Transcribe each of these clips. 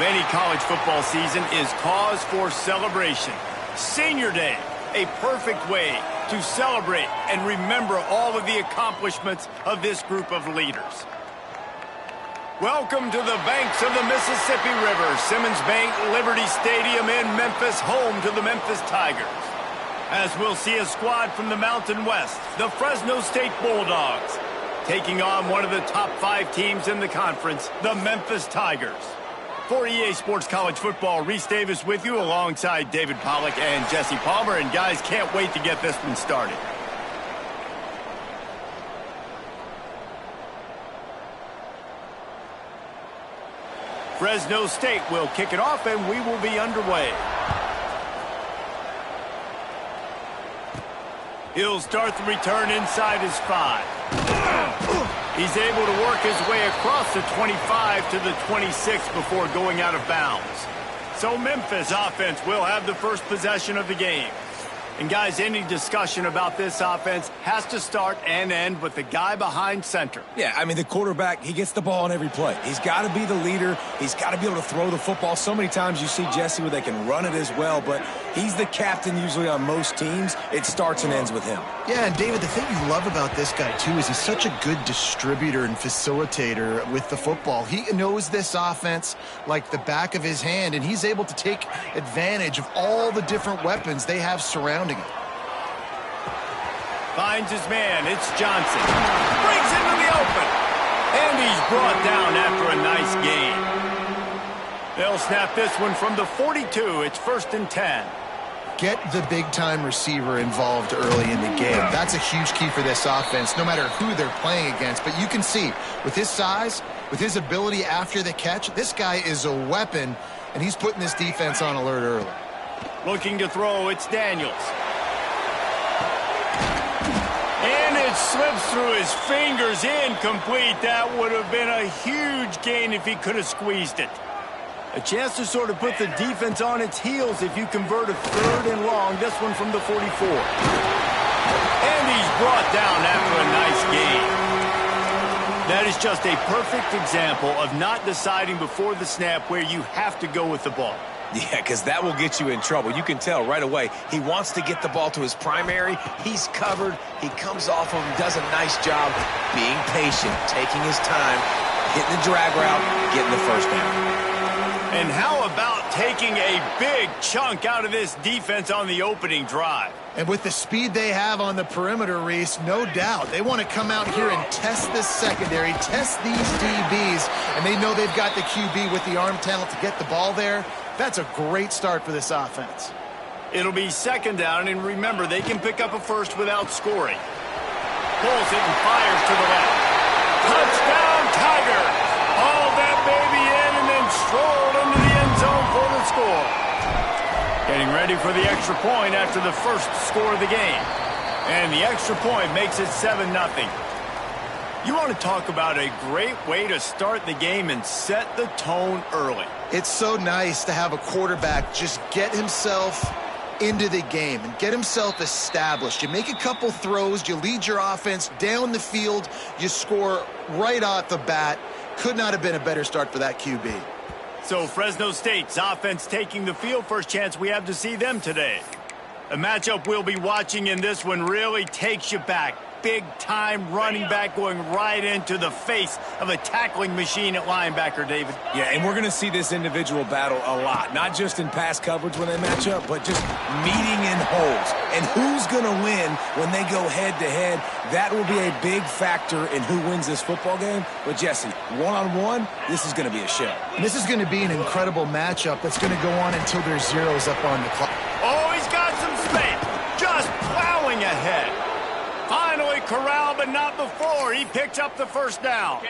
of any college football season is cause for celebration. Senior Day, a perfect way to celebrate and remember all of the accomplishments of this group of leaders. Welcome to the banks of the Mississippi River, Simmons Bank Liberty Stadium in Memphis, home to the Memphis Tigers. As we'll see a squad from the Mountain West, the Fresno State Bulldogs, taking on one of the top 5 teams in the conference, the Memphis Tigers. For EA Sports College Football, Reese Davis with you alongside David Pollack and Jesse Palmer. And guys, can't wait to get this one started. Fresno State will kick it off, and we will be underway. He'll start the return inside his 5. He's able to work his way across the 25 to the 26 before going out of bounds. So Memphis offense will have the first possession of the game. And guys, any discussion about this offense has to start and end with the guy behind center. Yeah, I mean, the quarterback, he gets the ball on every play. He's got to be the leader. He's got to be able to throw the football. So many times you see Jesse where they can run it as well, but he's the captain usually on most teams. It starts and ends with him. Yeah, and David, the thing you love about this guy, too, is he's such a good distributor and facilitator with the football. He knows this offense like the back of his hand, and he's able to take advantage of all the different weapons they have surrounding him. Finds his man. It's Johnson. Brings into the open. And he's brought down after a nice gain. They'll snap this one from the 42. It's 1st and 10. Get the big-time receiver involved early in the game. That's a huge key for this offense, no matter who they're playing against. But you can see, with his size, with his ability after the catch, this guy is a weapon, and he's putting this defense on alert early. Looking to throw, it's Daniels. And it slips through his fingers, incomplete. That would have been a huge gain if he could have squeezed it. A chance to sort of put the defense on its heels if you convert a 3rd and long. This one from the 44. And he's brought down after a nice gain. That is just a perfect example of not deciding before the snap where you have to go with the ball. Yeah, because that will get you in trouble. You can tell right away he wants to get the ball to his primary. He's covered. He comes off of him, does a nice job being patient, taking his time, hitting the drag route, getting the first down. And how about taking a big chunk out of this defense on the opening drive? And with the speed they have on the perimeter, Reese, no doubt, they want to come out here and test this secondary, test these DBs, and they know they've got the QB with the arm talent to get the ball there. That's a great start for this offense. It'll be 2nd down, and remember, they can pick up a first without scoring. Pulls it and fires to the left. Touchdown, Tigers! Hauled that baby in and then strolled into the end zone for the score. Getting ready for the extra point after the first score of the game. And the extra point makes it 7-0. You want to talk about a great way to start the game and set the tone early. It's so nice to have a quarterback just get himself into the game and get himself established. You make a couple throws, you lead your offense down the field, you score right off the bat. Could not have been a better start for that QB. So Fresno State's offense taking the field. First chance we have to see them today. A matchup we'll be watching in this one really takes you back. Big-time running back going right into the face of a tackling machine at linebacker, David. Yeah, and we're going to see this individual battle a lot, not just in pass coverage when they match up, but just meeting in holes. And who's going to win when they go head-to-head? That will be a big factor in who wins this football game. But, Jesse, one-on-one, this is going to be a show. And this is going to be an incredible matchup that's going to go on until there's zeros up on the clock. Oh, he's got some space. Just plowing ahead. Finally corralled, but not before. He picks up the first down.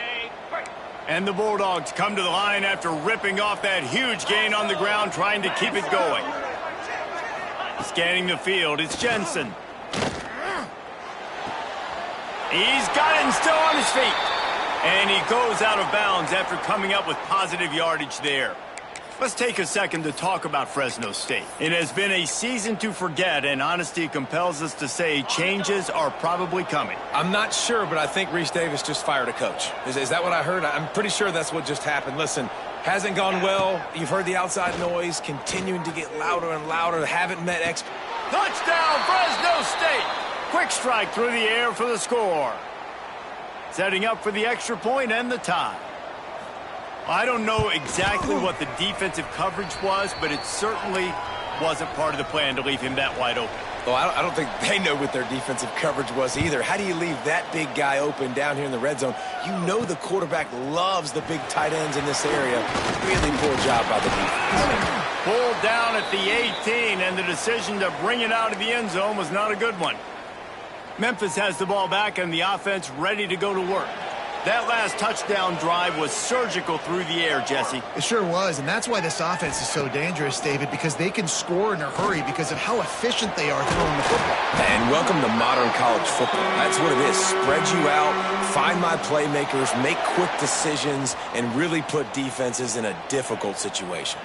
And the Bulldogs come to the line after ripping off that huge gain on the ground, trying to keep it going. Scanning the field, it's Jensen. He's got it and still on his feet. And he goes out of bounds after coming up with positive yardage there. Let's take a second to talk about Fresno State. It has been a season to forget, and honesty compels us to say changes are probably coming. I'm not sure, but I think Reese Davis just fired a coach. Is that what I heard? I'm pretty sure that's what just happened. Listen, Hasn't gone well. You've heard the outside noise continuing to get louder and louder. Haven't met Touchdown, Fresno State! Quick strike through the air for the score. Setting up for the extra point and the tie. I don't know exactly what the defensive coverage was, but it certainly wasn't part of the plan to leave him that wide open. Well, I don't think they know what their defensive coverage was either. How do you leave that big guy open down here in the red zone? You know the quarterback loves the big tight ends in this area. Really poor job by the defense. Pulled down at the 18, and the decision to bring it out of the end zone was not a good one. Memphis has the ball back and the offense ready to go to work. That last touchdown drive was surgical through the air, Jesse. It sure was, and that's why this offense is so dangerous, David, because they can score in a hurry because of how efficient they are throwing the football. And welcome to modern college football. That's what it is. Spread you out, find my playmakers, make quick decisions, and really put defenses in a difficult situation.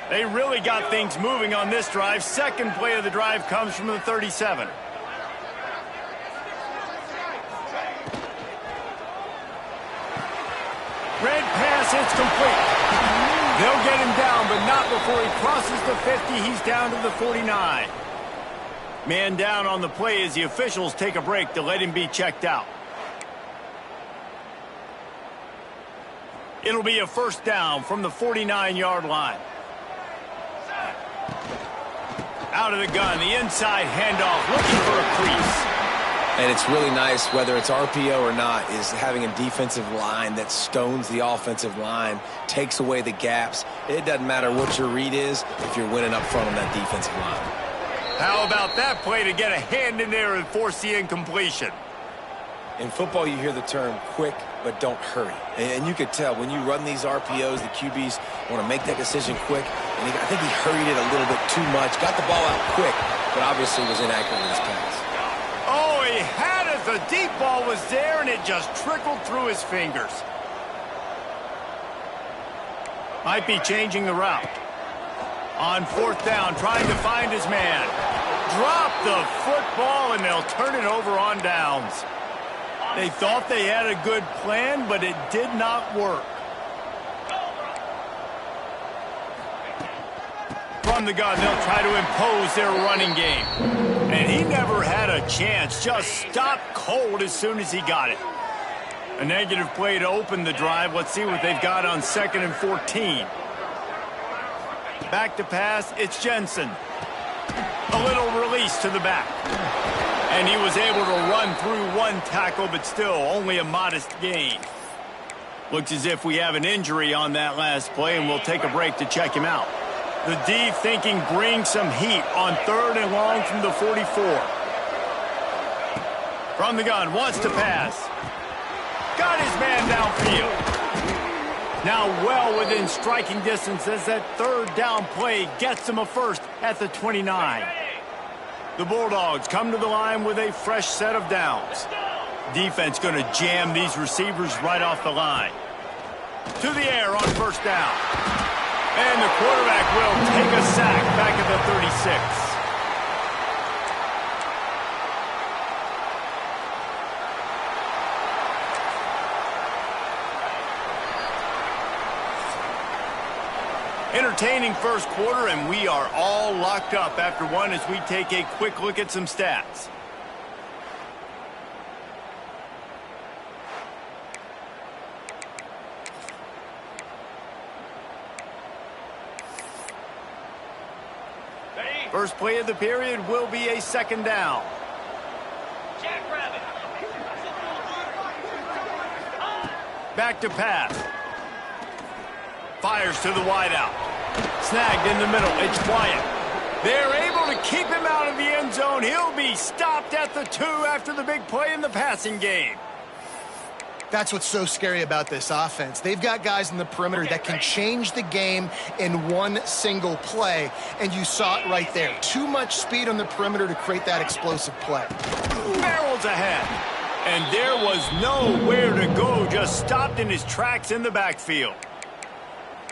They really got things moving on this drive. Second play of the drive comes from the 37. Red pass, it's complete. They'll get him down, but not before he crosses the 50. He's down to the 49. Man down on the play as the officials take a break to let him be checked out. It'll be a first down from the 49-yard line. Out of the gun, the inside handoff, looking for a crease. And it's really nice, whether it's RPO or not, is having a defensive line that stones the offensive line, takes away the gaps. It doesn't matter what your read is if you're winning up front on that defensive line. How about that play to get a hand in there and force the incompletion? In football, you hear the term quick, but don't hurry. And you could tell when you run these RPOs, the QBs want to make that decision quick. And I think he hurried it a little bit too much, got the ball out quick, but obviously was inaccurate in his pass. Oh, he had it. The deep ball was there, and it just trickled through his fingers. Might be changing the route. On fourth down, trying to find his man. Drop the football, and they'll turn it over on downs. They thought they had a good plan, but it did not work. From the gun, they'll try to impose their running game. And he never had a chance. Just stopped cold as soon as he got it. A negative play to open the drive. Let's see what they've got on 2nd and 14. Back to pass, it's Jensen. A little release to the back. And he was able to run through one tackle, but still only a modest gain. Looks as if we have an injury on that last play, and we'll take a break to check him out. The D thinking bring some heat on 3rd and long from the 44. From the gun, wants to pass. Got his man downfield. Now well within striking distance as that 3rd down play gets him a first at the 29. The Bulldogs come to the line with a fresh set of downs. Defense going to jam these receivers right off the line. To the air on 1st down. And the quarterback will take a sack back at the 36. Entertaining first quarter, and we are all locked up after one as we take a quick look at some stats. First play of the period will be a 2nd down. Back to pass. Fires to the wideout. Snagged in the middle. It's Wyatt. They're able to keep him out of the end zone. He'll be stopped at the 2 after the big play in the passing game. That's what's so scary about this offense. They've got guys in the perimeter that can change the game in one single play, and you saw it right there. Too much speed on the perimeter to create that explosive play. Barrels ahead, and there was nowhere to go, just stopped in his tracks in the backfield.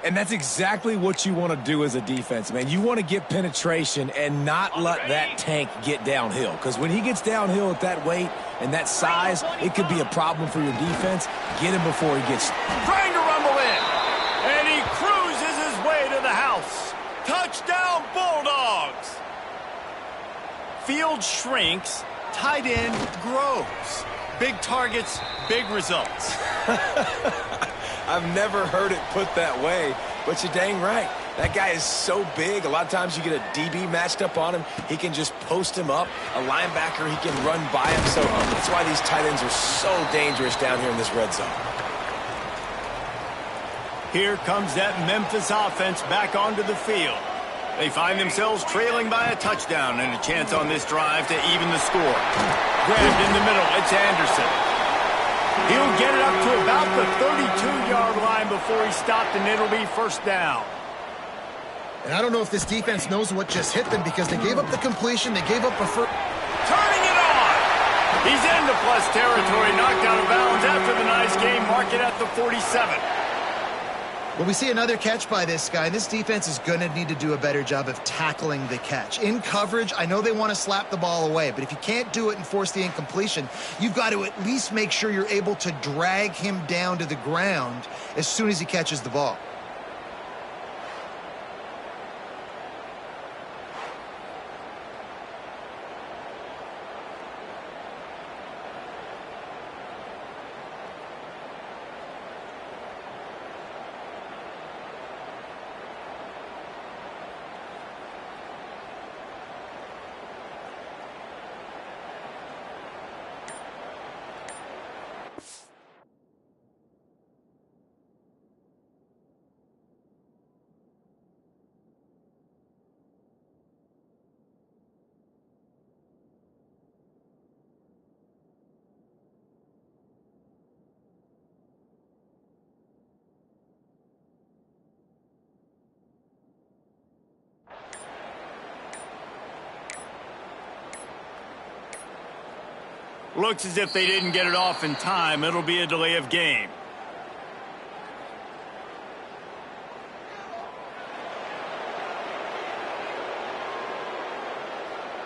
And that's exactly what you want to do as a defense, man. You want to get penetration and not let that tank get downhill. Because when he gets downhill at that weight and that size, it could be a problem for your defense. Get him before he gets... Trying to rumble in. And he cruised field shrinks, tight end grows. Big targets, big results. I've never heard it put that way, but you're dang right. That guy is so big. A lot of times you get a DB matched up on him. He can just post him up. A linebacker, he can run by him. So that's why these tight ends are so dangerous down here in this red zone. Here comes that Memphis offense back onto the field. They find themselves trailing by a touchdown and a chance on this drive to even the score. Grabbed in the middle, it's Anderson. He'll get it up to about the 32-yard line before he stopped, and it'll be first down. And I don't know if this defense knows what just hit them because they gave up the completion, they gave up a first. Turning it on! He's into plus territory, knocked out of bounds after the nice game. Mark it at the 47. Well, we see another catch by this guy. This defense is going to need to do a better job of tackling the catch. In coverage, I know they want to slap the ball away, but if you can't do it and force the incompletion, you've got to at least make sure you're able to drag him down to the ground as soon as he catches the ball. Looks as if they didn't get it off in time. It'll be a delay of game.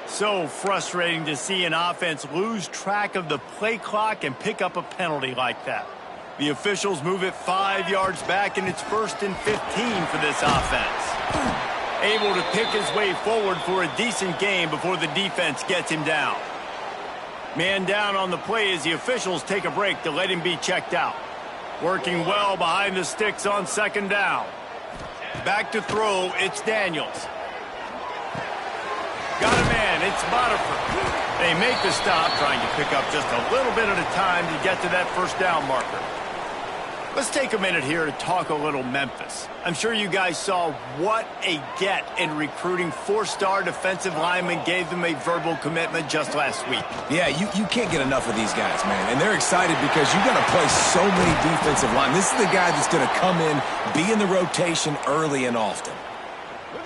So frustrating to see an offense lose track of the play clock and pick up a penalty like that. The officials move it 5 yards back, and it's 1st and 15 for this offense. Able to pick his way forward for a decent game before the defense gets him down. Man down on the play as the officials take a break to let him be checked out. Working well behind the sticks on 2nd down. Back to throw, it's Daniels. Got a man, it's Bonifant. They make the stop, trying to pick up just a little bit at a time to get to that 1st down marker. Let's take a minute here to talk a little Memphis. I'm sure you guys saw what a get in recruiting 4-star defensive linemen gave them a verbal commitment just last week. Yeah, you can't get enough of these guys, man. And they're excited because you're going to play so many defensive linemen. This is the guy that's going to come in, be in the rotation early and often.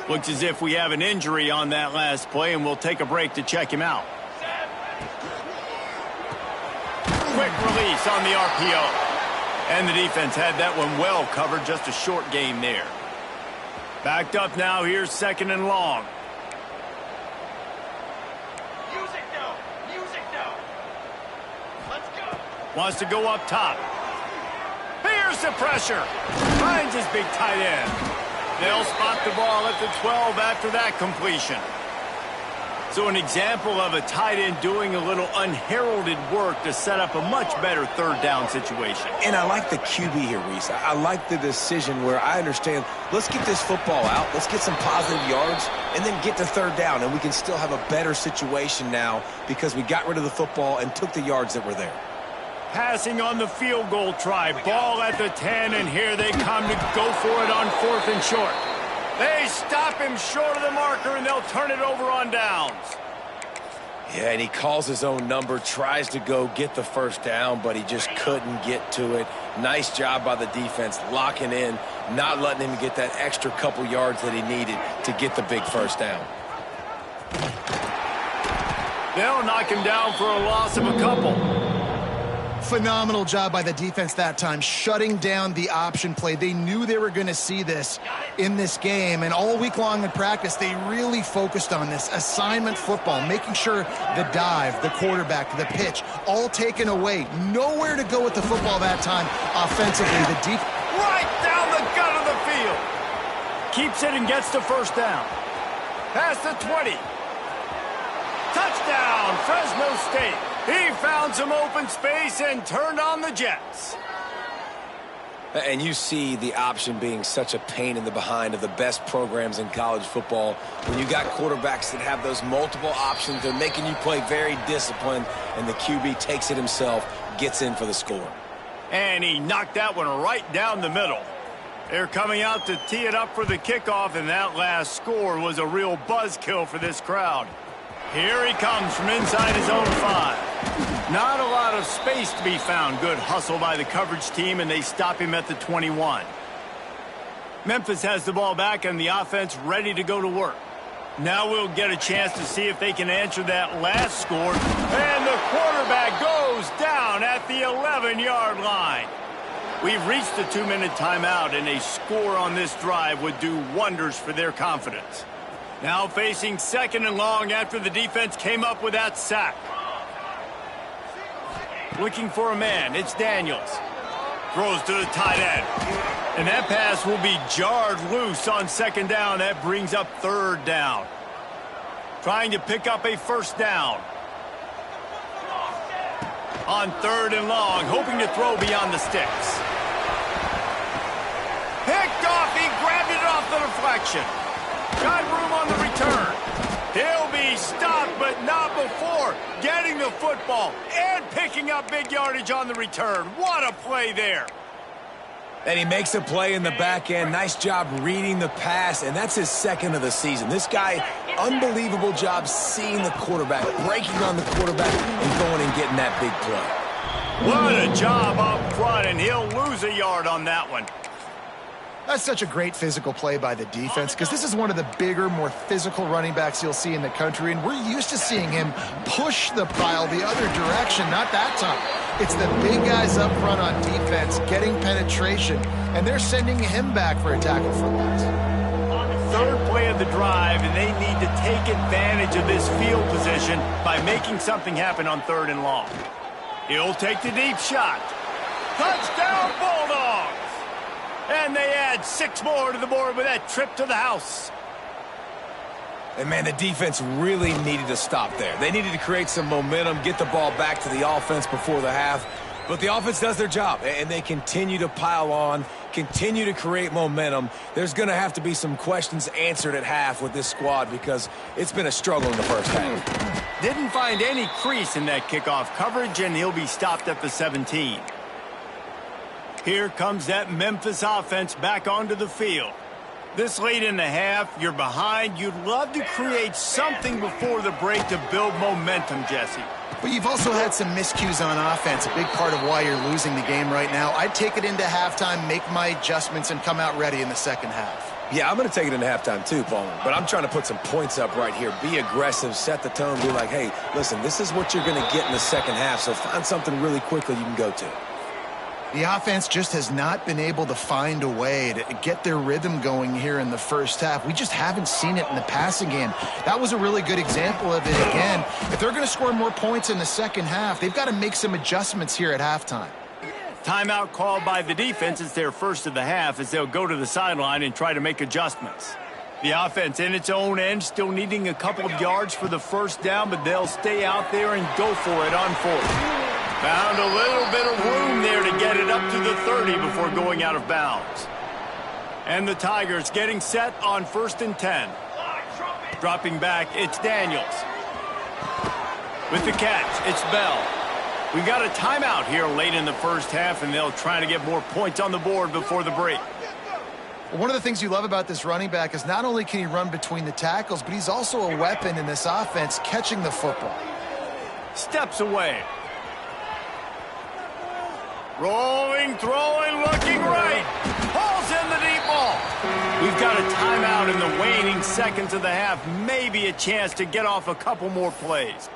Looks as if we have an injury on that last play, and we'll take a break to check him out. Quick release on the RPO. And the defense had that one well covered, just a short game there. Backed up now, here's 2nd and long. Music no. Let's go. Wants to go up top. Here's the pressure. Finds his big tight end. They'll spot the ball at the 12 after that completion. So an example of a tight end doing a little unheralded work to set up a much better 3rd down situation. And I like the QB here, Reese. I like the decision where I understand, let's get this football out, let's get some positive yards, and then get to 3rd down, and we can still have a better situation now because we got rid of the football and took the yards that were there. Passing on the field goal try. Ball at the 10, and here they come to go for it on 4th and short. They stop him short of the marker, and they'll turn it over on downs. Yeah, and he calls his own number, tries to go get the 1st down, but he just couldn't get to it. Nice job by the defense, locking in, not letting him get that extra couple yards that he needed to get the big 1st down. They'll knock him down for a loss of a couple. Phenomenal job by the defense that time, shutting down the option play. They knew they were going to see this in this game, and all week long in practice, they really focused on this assignment football, making sure the dive, the quarterback, the pitch, all taken away. Nowhere to go with the football that time offensively. The deep right down the gut of the field. Keeps it and gets the 1st down. Past the 20. Touchdown, Fresno State. He found some open space and turned on the Jets. And you see the option being such a pain in the behind of the best programs in college football. When you got quarterbacks that have those multiple options, they're making you play very disciplined, and the QB takes it himself, gets in for the score. And he knocked that one right down the middle. They're coming out to tee it up for the kickoff, and that last score was a real buzzkill for this crowd. Here he comes from inside his own 5. Not a lot of space to be found. Good hustle by the coverage team, and they stop him at the 21. Memphis has the ball back, and the offense ready to go to work. Now we'll get a chance to see if they can answer that last score. And the quarterback goes down at the 11-yard line. We've reached the 2-minute timeout, and a score on this drive would do wonders for their confidence. Now facing 2nd and long after the defense came up with that sack. Looking for a man, it's Daniels. Throws to the tight end. And that pass will be jarred loose on 2nd down. That brings up 3rd down. Trying to pick up a 1st down. On 3rd and long, hoping to throw beyond the sticks. Picked off, he grabbed it off the deflection. Got room on the return. He'll be stopped, but not before getting the football and picking up big yardage on the return. What a play there. And he makes a play in the back end. Nice job reading the pass, and that's his 2nd of the season. This guy, unbelievable job seeing the quarterback, breaking on the quarterback, and going and getting that big play. What a job up front, and he'll lose a yard on that one. That's such a great physical play by the defense because this is one of the bigger, more physical running backs you'll see in the country, and we're used to seeing him push the pile the other direction, not that time. It's the big guys up front on defense getting penetration, and they're sending him back for a tackle for loss. 3rd play of the drive, and they need to take advantage of this field position by making something happen on 3rd and long. He'll take the deep shot. Touchdown, Bulldogs! And they add 6 more to the board with that trip to the house. And, man, the defense really needed to stop there. They needed to create some momentum, get the ball back to the offense before the half. But the offense does their job, and they continue to pile on, continue to create momentum. There's going to have to be some questions answered at half with this squad because it's been a struggle in the first half. Didn't find any crease in that kickoff coverage, and he'll be stopped at the 17. Here comes that Memphis offense back onto the field. This late in the half, you're behind. You'd love to create something before the break to build momentum, Jesse. But you've also had some miscues on offense, a big part of why you're losing the game right now. I'd take it into halftime, make my adjustments, and come out ready in the 2nd half. Yeah, I'm going to take it into halftime too, Paul. But I'm trying to put some points up right here. Be aggressive, set the tone, be like, hey, listen, this is what you're going to get in the 2nd half, so find something really quickly you can go to. The offense just has not been able to find a way to get their rhythm going here in the first half. We just haven't seen it in the passing game. That was a really good example of it again. If they're going to score more points in the 2nd half, they've got to make some adjustments here at halftime. Timeout called by the defense. It's their 1st of the half as they'll go to the sideline and try to make adjustments. The offense in its own end still needing a couple of yards for the 1st down, but they'll stay out there and go for it on 4th. Found a little bit of room there to get it up to the 30 before going out of bounds. And the Tigers getting set on 1st and 10. Dropping back, it's Daniels. With the catch, it's Bell. We've got a timeout here late in the first half, and they'll try to get more points on the board before the break. One of the things you love about this running back is not only can he run between the tackles, but he's also a weapon in this offense catching the football. Steps away. Rolling, throwing, looking right. Pulls in the deep ball. We've got a timeout in the waning seconds of the half. Maybe a chance to get off a couple more plays.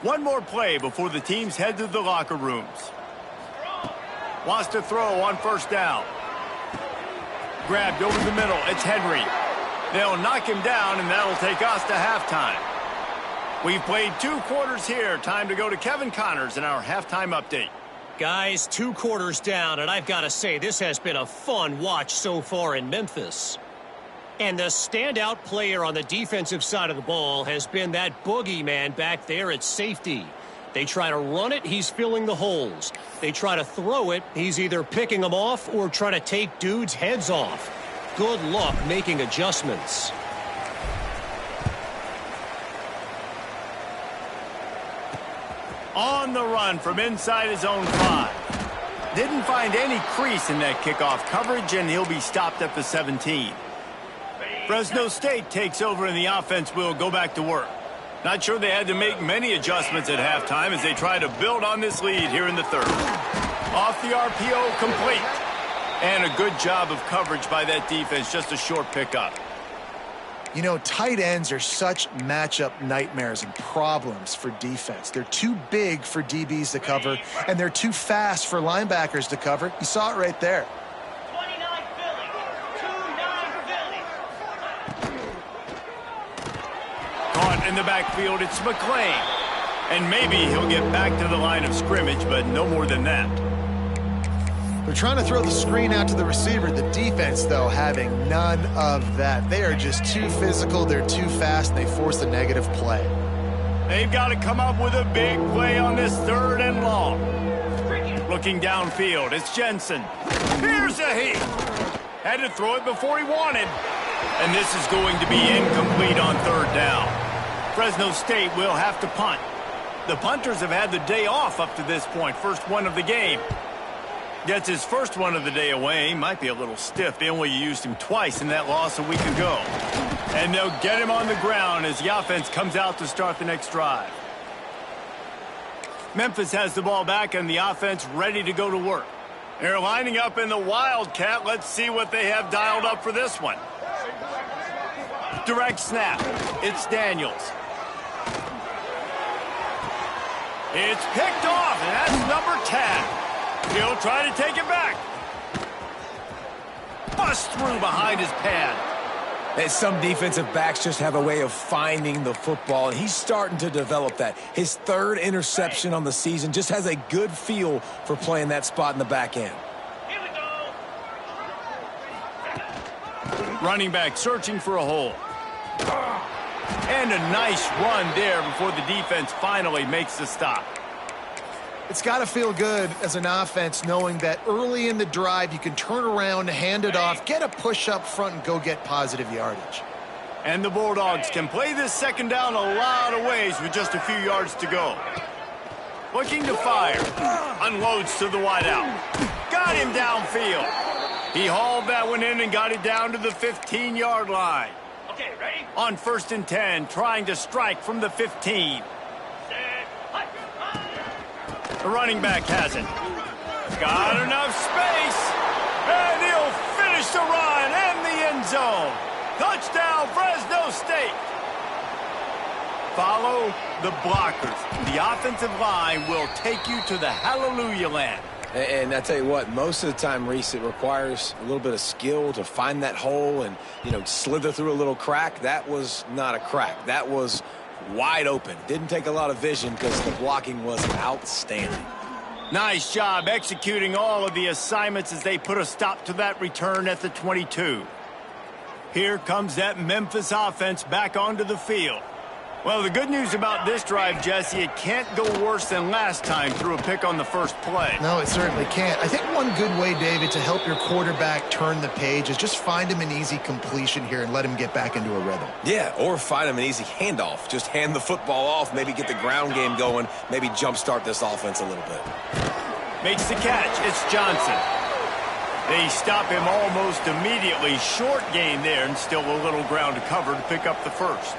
One more play before the teams head to the locker rooms. Wants to throw on 1st down. Grabbed over the middle. It's Henry. They'll knock him down, and that'll take us to halftime. We've played 2 quarters here. Time to go to Kevin Connors in our halftime update. Guys, 2 quarters down, and I've got to say, this has been a fun watch so far in Memphis. And the standout player on the defensive side of the ball has been that boogeyman back there at safety. They try to run it, he's filling the holes. They try to throw it, he's either picking them off or trying to take dudes' heads off. Good luck making adjustments. On the run from inside his own 5. Didn't find any crease in that kickoff coverage, and he'll be stopped at the 17. Fresno State takes over, and the offense will go back to work. Not sure they had to make many adjustments at halftime as they try to build on this lead here in the 3rd. Off the RPO, complete. And a good job of coverage by that defense, just a short pickup. You know, tight ends are such matchup nightmares and problems for defense. They're too big for DBs to cover, and they're too fast for linebackers to cover. You saw it right there. 29 Philly. 2-9 Philly. Caught in the backfield, it's McClain. And maybe he'll get back to the line of scrimmage, but no more than that. They're trying to throw the screen out to the receiver. The defense, though, having none of that. They are just too physical, they're too fast, and they force a negative play. They've got to come up with a big play on this 3rd and long. Looking downfield, it's Jensen. Here's a heat. Had to throw it before he wanted. And this is going to be incomplete on 3rd down. Fresno State will have to punt. The punters have had the day off up to this point. First one of the game. Gets his first one of the day away. Might be a little stiff. They only used him twice in that loss a week ago. And they'll get him on the ground as the offense comes out to start the next drive. Memphis has the ball back and the offense ready to go to work. They're lining up in the Wildcat. Let's see what they have dialed up for this one. Direct snap. It's Daniels. It's picked off, and that's number 10. He'll try to take it back. Bust through behind his pad. And some defensive backs just have a way of finding the football, and he's starting to develop that. His 3rd interception on the season, just has a good feel for playing that spot in the back end. Here we go. Running back searching for a hole. And a nice run there before the defense finally makes the stop. It's got to feel good as an offense knowing that early in the drive you can turn around, hand it off, get a push up front, and go get positive yardage. And the Bulldogs can play this 2nd down a lot of ways with just a few yards to go. Looking to fire. Unloads to the wideout. Got him downfield. He hauled that one in and got it down to the 15-yard line. Okay, ready? On 1st and 10, trying to strike from the 15. The running back has it. Got enough space. And he'll finish the run in the end zone. Touchdown, Fresno State. Follow the blockers. The offensive line will take you to the hallelujah land. And I tell you what, most of the time, Reese, it requires a little bit of skill to find that hole and, slither through a little crack. That was not a crack. That was wide open. Didn't take a lot of vision because the blocking was outstanding. Nice job executing all of the assignments as they put a stop to that return at the 22. Here comes that Memphis offense back onto the field. Well, the good news about this drive, Jesse, it can't go worse than last time through a pick on the first play. No, it certainly can't. I think one good way, David, to help your quarterback turn the page is just find him an easy completion here and let him get back into a rhythm. Yeah, or find him an easy handoff. Just hand the football off, maybe get the ground game going, maybe jumpstart this offense a little bit. Makes the catch. It's Johnson. They stop him almost immediately. Short gain there and still a little ground to cover to pick up the first.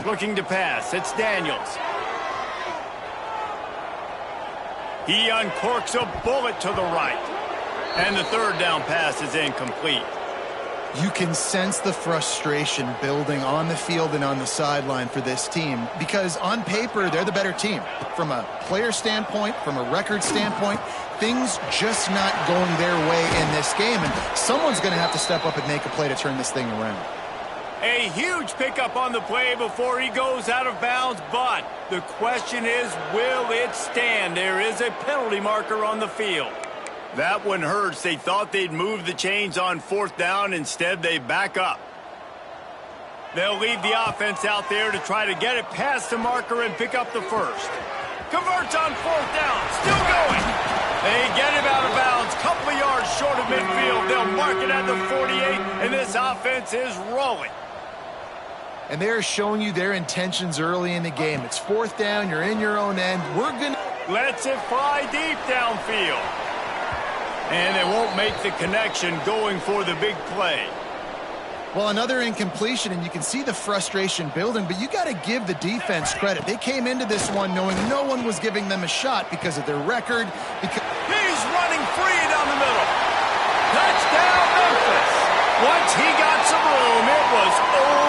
Looking to pass. It's Daniels. He uncorks a bullet to the right. And the 3rd down pass is incomplete. You can sense the frustration building on the field and on the sideline for this team because on paper, they're the better team. From a player standpoint, from a record standpoint, things just not going their way in this game, and someone's going to have to step up and make a play to turn this thing around. A huge pickup on the play before he goes out of bounds, but the question is, will it stand? There is a penalty marker on the field. That one hurts. They thought they'd move the chains on 4th down. Instead, they back up. They'll leave the offense out there to try to get it past the marker and pick up the first. Converts on 4th down. Still going. They get him out of bounds. Couple of yards short of midfield. They'll mark it at the 48, and this offense is rolling. And they're showing you their intentions early in the game. It's 4th down. You're in your own end. We're going to... Lets it fly deep downfield. And they won't make the connection going for the big play. Well, another incompletion, and you can see the frustration building, but you got to give the defense credit. They came into this one knowing no one was giving them a shot because of their record. He's running free down the middle. Touchdown, Memphis. Once he got some room, it was over.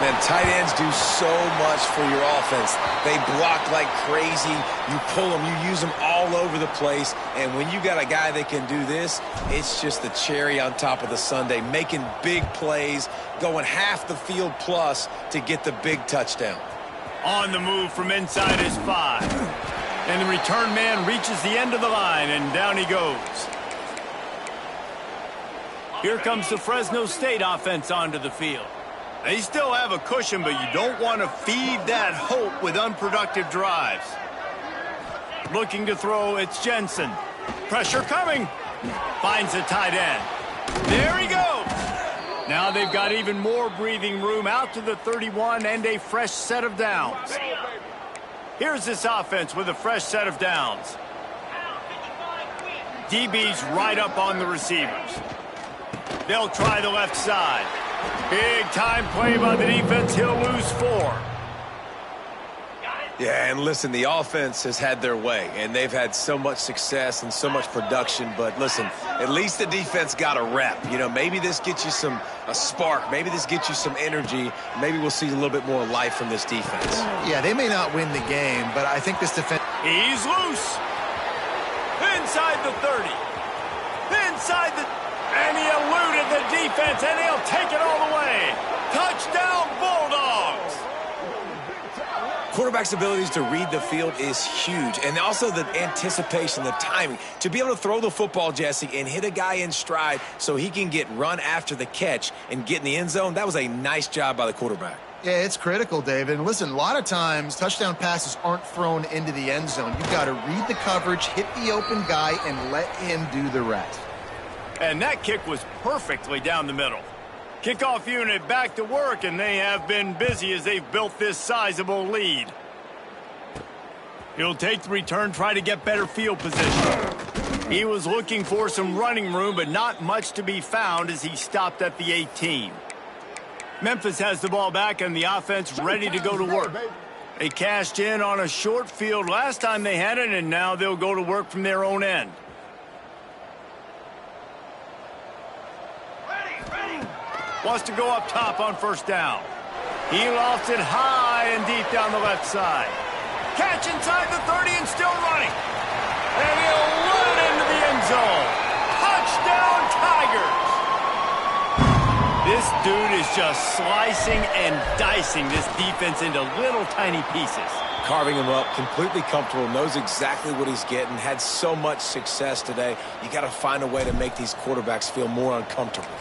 Man, tight ends do so much for your offense. They block like crazy. You pull them, you use them all over the place. And when you got a guy that can do this, it's just the cherry on top of the sundae, making big plays, going half the field plus to get the big touchdown. On the move from inside his 5. And the return man reaches the end of the line, and down he goes. Here comes the Fresno State offense onto the field. They still have a cushion, but you don't want to feed that hope with unproductive drives. Looking to throw, it's Jensen. Pressure coming. Finds the tight end. There he goes. Now they've got even more breathing room out to the 31 and a fresh set of downs. Here's this offense with a fresh set of downs. DB's right up on the receivers. They'll try the left side. Big time play by the defense. He'll lose 4. Yeah, and listen, the offense has had their way, and they've had so much success and so much production. But listen, at least the defense got a rep. You know, maybe this gets you a spark. Maybe this gets you some energy. Maybe we'll see a little bit more life from this defense. Yeah, they may not win the game, but I think this defense... He's loose. Inside the 30. Inside the... And he eluded the defense, and he'll take it all the way. Touchdown, Bulldogs. Quarterback's abilities to read the field is huge, and also the anticipation, the timing. To be able to throw the football, Jesse, and hit a guy in stride so he can get run after the catch and get in the end zone, that was a nice job by the quarterback. Yeah, it's critical, David. And listen, a lot of times touchdown passes aren't thrown into the end zone. You've got to read the coverage, hit the open guy, and let him do the rest. And that kick was perfectly down the middle. Kickoff unit back to work, and they have been busy as they've built this sizable lead. He'll take the return, try to get better field position. He was looking for some running room, but not much to be found as he stopped at the 18. Memphis has the ball back, and the offense ready to go to work. They cashed in on a short field last time they had it, and now they'll go to work from their own end. Wants to go up top on 1st down. He lofts it high and deep down the left side. Catch inside the 30 and still running. And he'll run it into the end zone. Touchdown, Tigers. This dude is just slicing and dicing this defense into little tiny pieces. Carving him up, completely comfortable, knows exactly what he's getting, had so much success today. You got to find a way to make these quarterbacks feel more uncomfortable.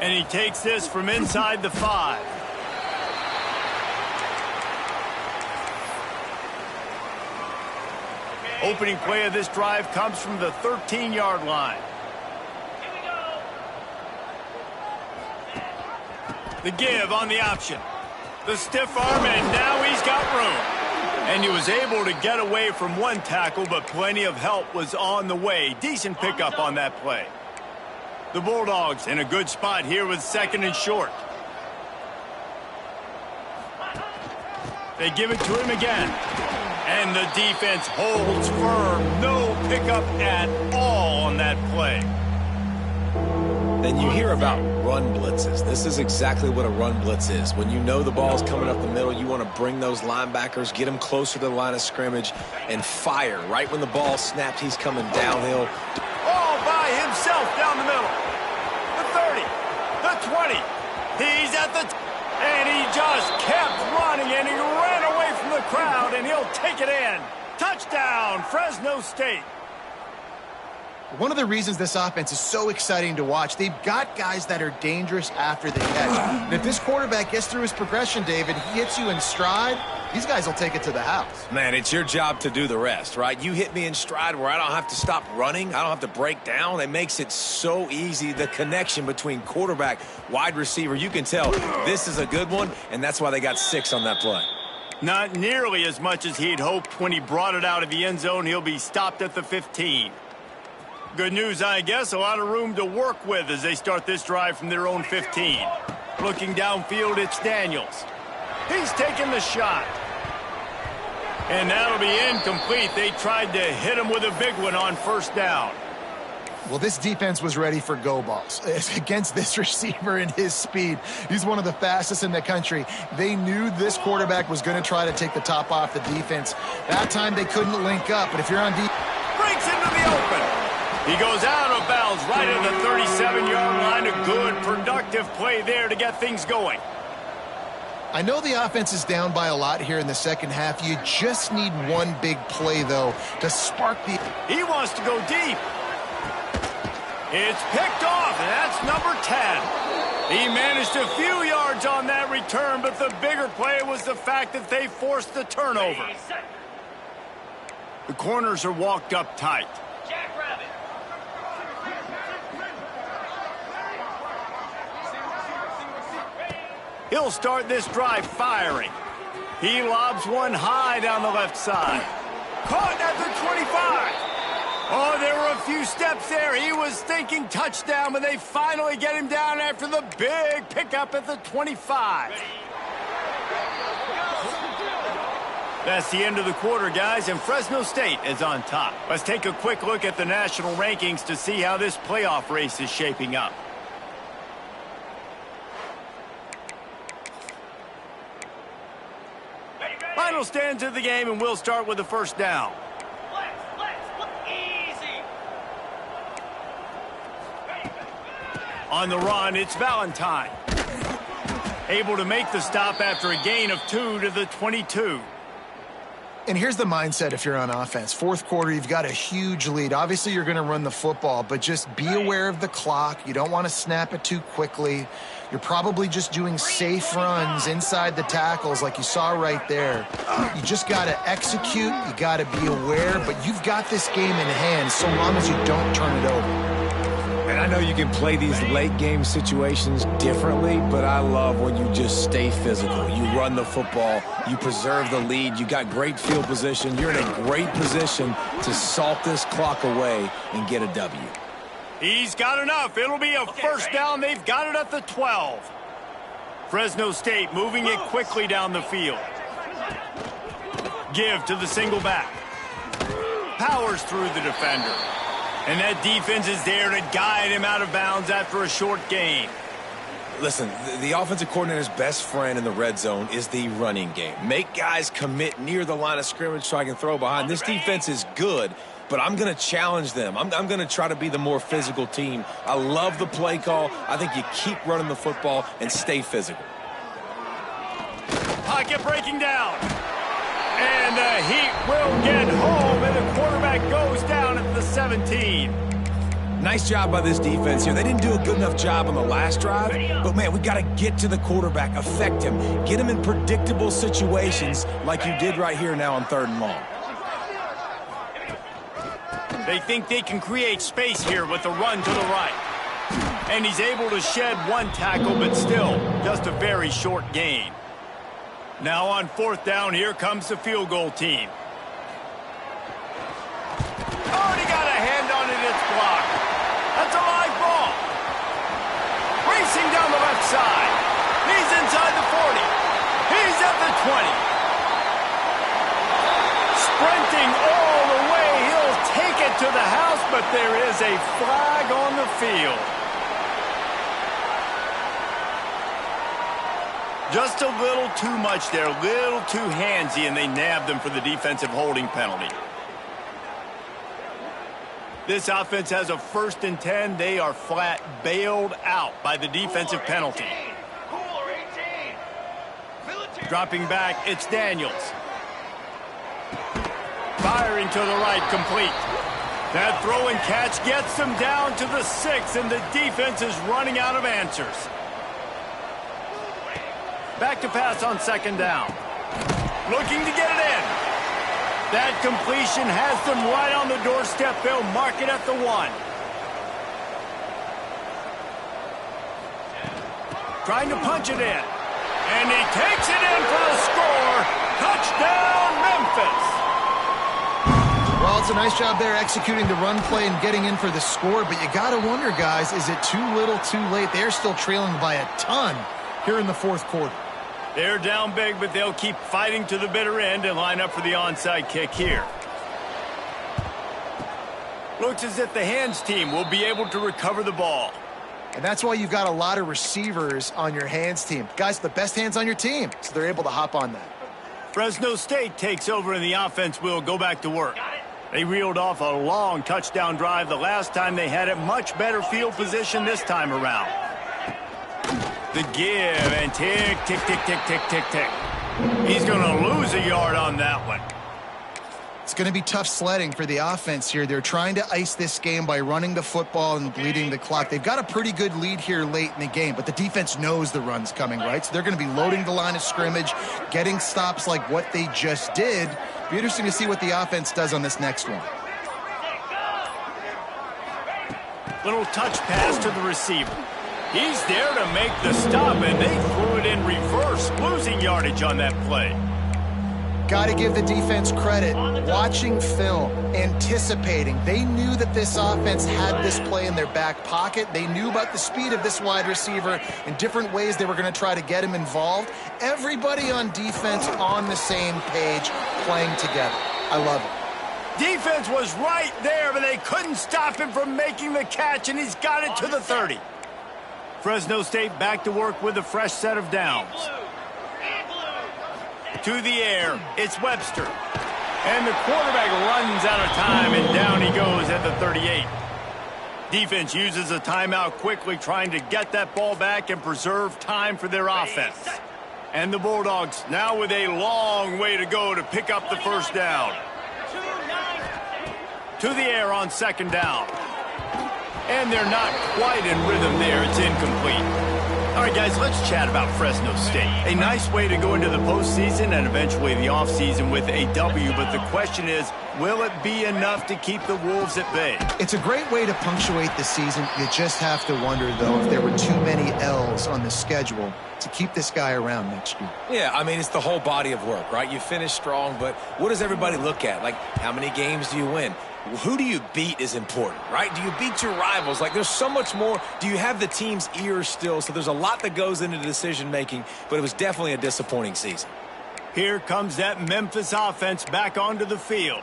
And he takes this from inside the 5. Opening play of this drive comes from the 13-yard line. The give on the option. The stiff arm, and now he's got room. And he was able to get away from one tackle, but plenty of help was on the way. Decent pickup on that play. The Bulldogs in a good spot here with 2nd and short. They give it to him again. And the defense holds firm. No pickup at all on that play. Then you hear about run blitzes. This is exactly what a run blitz is. When you know the ball's coming up the middle, you want to bring those linebackers, get them closer to the line of scrimmage, and fire. Right when the ball snapped, he's coming downhill. All by himself down the middle. The 30, the 20. He's at the... And he just kept running, and he ran away from the crowd, and he'll take it in. Touchdown, Fresno State. One of the reasons this offense is so exciting to watch, they've got guys that are dangerous after the catch. And if this quarterback gets through his progression, David, he hits you in stride, these guys will take it to the house. Man, it's your job to do the rest, right? You hit me in stride where I don't have to stop running. I don't have to break down. It makes it so easy. The connection between quarterback, wide receiver, you can tell this is a good one, and that's why they got 6 on that play. Not nearly as much as he'd hoped when he brought it out of the end zone. He'll be stopped at the 15. Good news, I guess. A lot of room to work with as they start this drive from their own 15. Looking downfield, it's Daniels. He's taking the shot. And that'll be incomplete. They tried to hit him with a big one on first down. Well, this defense was ready for go balls. Against this receiver and his speed, he's one of the fastest in the country. They knew this quarterback was going to try to take the top off the defense. That time they couldn't link up, but if you're on defense... Breaks into the open. He goes out of bounds right at the 37-yard line. A good, productive play there to get things going. I know the offense is down by a lot here in the second half. You just need one big play, though, to spark the... He wants to go deep. It's picked off, and that's number 10. He managed a few yards on that return, but the bigger play was the fact that they forced the turnover. The corners are walked up tight. Jackrabbit. He'll start this drive firing. He lobs one high down the left side. Caught at the 25. Oh, there were a few steps there. He was thinking touchdown, but they finally get him down after the big pickup at the 25. That's the end of the quarter, guys, and Fresno State is on top. Let's take a quick look at the national rankings to see how this playoff race is shaping up. Final stands of the game, and we'll start with the first down. Easy. On the run, it's Valentine. Able to make the stop after a gain of 2 to the 22. And here's the mindset if you're on offense. Fourth quarter, you've got a huge lead. Obviously, you're going to run the football, but just be aware of the clock. You don't want to snap it too quickly. You're probably just doing safe runs inside the tackles like you saw right there. You just got to execute. You got to be aware, but you've got this game in hand so long as you don't turn it over. And I know you can play these late game situations differently, but I love when you just stay physical. You run the football, you preserve the lead, you got great field position. You're in a great position to salt this clock away and get a W. He's got enough. It'll be a first down. They've got it at the 12. Fresno State moving it quickly down the field. Give to the single back. Powers through the defender. And that defense is there to guide him out of bounds after a short gain. Listen, the offensive coordinator's best friend in the red zone is the running game. Make guys commit near the line of scrimmage so I can throw behind. This defense is good, but I'm going to challenge them. I'm going to try to be the more physical team. I love the play call. I think you keep running the football and stay physical. Pocket breaking down. And the Heat will get home, and the quarterback goes down at the 17. Nice job by this defense here. They didn't do a good enough job on the last drive, but, man, we got to get to the quarterback, affect him, get him in predictable situations like you did right here now on 3rd and long. They think they can create space here with the run to the right. And he's able to shed one tackle, but still just a very short gain. Now on 4th down, here comes the field goal team. Already got a hand on it, it's blocked. That's a live ball. Racing down the left side. He's inside the 40. He's at the 20. but there is a flag on the field. Just a little too much there, a little too handsy, and they nabbed them for the defensive holding penalty. This offense has a 1st and 10. They are flat bailed out by the defensive penalty. Dropping back, it's Daniels. Firing to the right, complete. That throw and catch gets them down to the 6, and the defense is running out of answers. Back to pass on 2nd down. Looking to get it in. That completion has them right on the doorstep. They'll mark it at the 1. Trying to punch it in. And he takes it in for the score. Touchdown, Memphis. Well, it's a nice job there executing the run play and getting in for the score, but you got to wonder, guys, is it too little too late? They're still trailing by a ton here in the 4th quarter. They're down big, but they'll keep fighting to the bitter end and line up for the onside kick here. Looks as if the hands team will be able to recover the ball. And that's why you've got a lot of receivers on your hands team. Guys, the best hands on your team, so they're able to hop on that. Fresno State takes over and the offense will go back to work. They reeled off a long touchdown drive the last time they had it. Much better field position this time around. The give and tick, tick, tick, tick, tick, tick, tick. He's going to lose a yard on that one. It's going to be tough sledding for the offense here. They're trying to ice this game by running the football and bleeding the clock. They've got a pretty good lead here late in the game, but the defense knows the run's coming, right? So they're going to be loading the line of scrimmage, getting stops like what they just did. Be interesting to see what the offense does on this next one. Little touch pass to the receiver. He's there to make the stop, and they threw it in reverse, losing yardage on that play. Got to give the defense credit. Watching film, anticipating. They knew that this offense had this play in their back pocket. They knew about the speed of this wide receiver and different ways they were going to try to get him involved. Everybody on defense on the same page, playing together. I love it. Defense was right there, but they couldn't stop him from making the catch, and he's got it to the 30. Fresno State back to work with a fresh set of downs. To the air, it's Webster. And the quarterback runs out of time, and down he goes at the 38. Defense uses a timeout quickly, trying to get that ball back and preserve time for their offense. And the Bulldogs now with a long way to go to pick up the first down. To the air on 2nd down. And they're not quite in rhythm there. It's incomplete. All right, guys, let's chat about Fresno State. A nice way to go into the postseason and eventually the offseason with a W, but the question is, will it be enough to keep the Wolves at bay? It's a great way to punctuate the season. You just have to wonder, though, if there were too many L's on the schedule to keep this guy around next year. Yeah, I mean, it's the whole body of work, right? You finish strong, but what does everybody look at? Like, how many games do you win? Who do you beat is important, right? Do you beat your rivals? Like, there's so much more. Do you have the team's ears still? So there's a lot that goes into decision-making, but it was definitely a disappointing season. Here comes that Memphis offense back onto the field.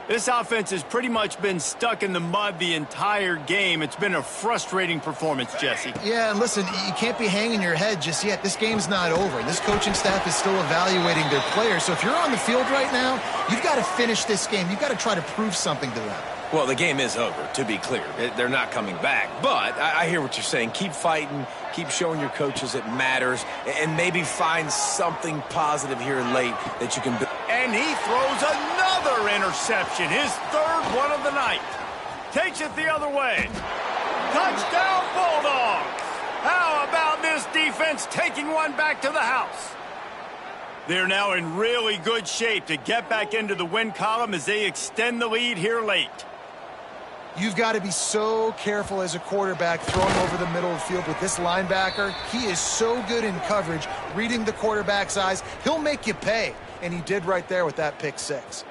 This offense has pretty much been stuck in the mud the entire game. It's been a frustrating performance, Jesse. Yeah, and listen, you can't be hanging your head just yet. This game's not over. This coaching staff is still evaluating their players. So if you're on the field right now, you've got to finish this game. You've got to try to prove something to them. Well, the game is over, to be clear. They're not coming back. But I hear what you're saying. Keep fighting. Keep showing your coaches it matters. And maybe find something positive here late that you can... And he throws another interception. His 3rd one of the night. Takes it the other way. Touchdown, Bulldogs. How about this defense taking one back to the house? They're now in really good shape to get back into the win column as they extend the lead here late. You've got to be so careful as a quarterback throwing over the middle of the field with this linebacker. He is so good in coverage, reading the quarterback's eyes. He'll make you pay, and he did right there with that pick 6.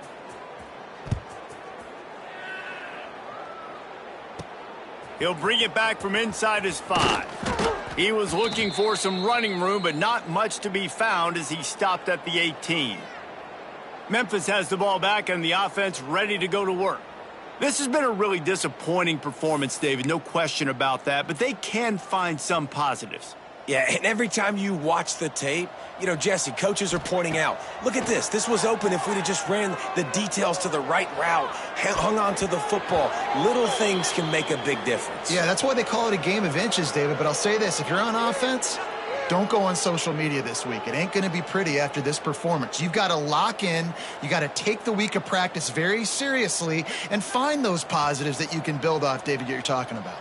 He'll bring it back from inside his 5. He was looking for some running room, but not much to be found as he stopped at the 18. Memphis has the ball back and the offense ready to go to work. This has been a really disappointing performance, David, no question about that, but they can find some positives. Yeah, and every time you watch the tape, you know, Jesse, coaches are pointing out, look at this. This was open if we'd have just ran the details to the right route, hung on to the football. Little things can make a big difference. Yeah, that's why they call it a game of inches, David. But I'll say this, if you're on offense, don't go on social media this week. It ain't going to be pretty after this performance. You've got to lock in. You got to take the week of practice very seriously and find those positives that you can build off, David, that you're talking about.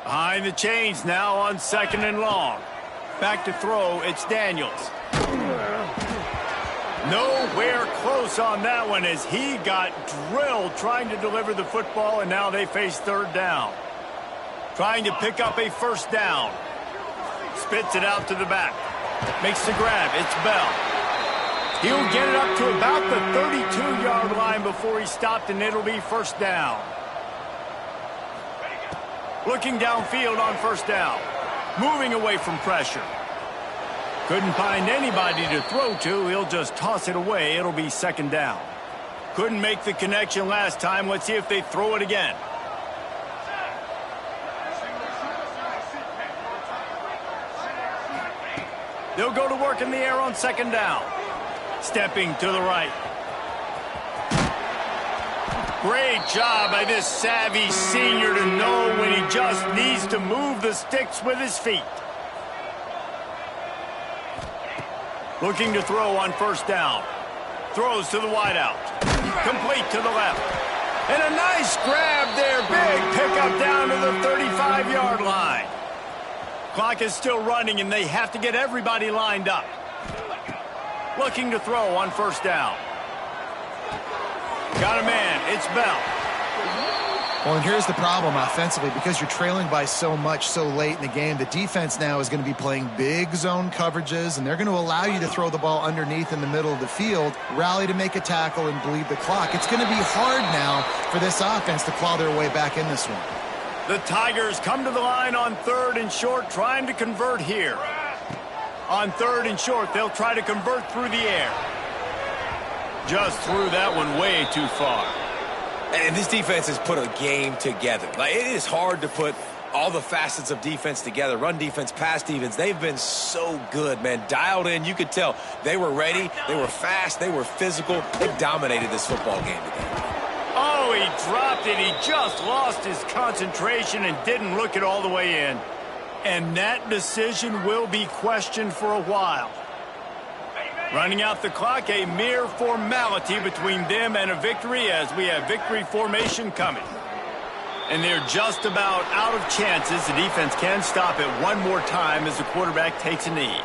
Behind the chains now on 2nd and long. Back to throw, it's Daniels. Nowhere close on that one as he got drilled trying to deliver the football, and now they face 3rd down. Trying to pick up a 1st down. Spits it out to the back. Makes the grab. It's Bell. He'll get it up to about the 32-yard line before he stopped, and it'll be 1st down. Looking downfield on 1st down. Moving away from pressure. Couldn't find anybody to throw to. He'll just toss it away. It'll be 2nd down. Couldn't make the connection last time. Let's see if they throw it again. They'll go to work in the air on 2nd down. Stepping to the right. Great job by this savvy senior to know when he just needs to move the sticks with his feet. Looking to throw on 1st down. Throws to the wideout. Complete to the left. And a nice grab there. Big pickup down to the 35-yard line. Clock is still running, and they have to get everybody lined up. Looking to throw on 1st down. Got a man. It's Bell. Well, and here's the problem offensively. Because you're trailing by so much so late in the game, the defense now is going to be playing big zone coverages, and they're going to allow you to throw the ball underneath in the middle of the field, rally to make a tackle, and bleed the clock. It's going to be hard now for this offense to claw their way back in this one. The Tigers come to the line on 3rd and short, trying to convert here. On 3rd and short, they'll try to convert through the air. Just threw that one way too far. And this defense has put a game together. Like, it is hard to put all the facets of defense together. Run defense, pass defense. They've been so good, man. Dialed in. You could tell they were ready. They were fast. They were physical. They dominated this football game today. Oh, he dropped it. He just lost his concentration and didn't look it all the way in. And that decision will be questioned for a while. Running out the clock, a mere formality between them and a victory as we have victory formation coming. And they're just about out of chances. The defense can stop it one more time as the quarterback takes a knee.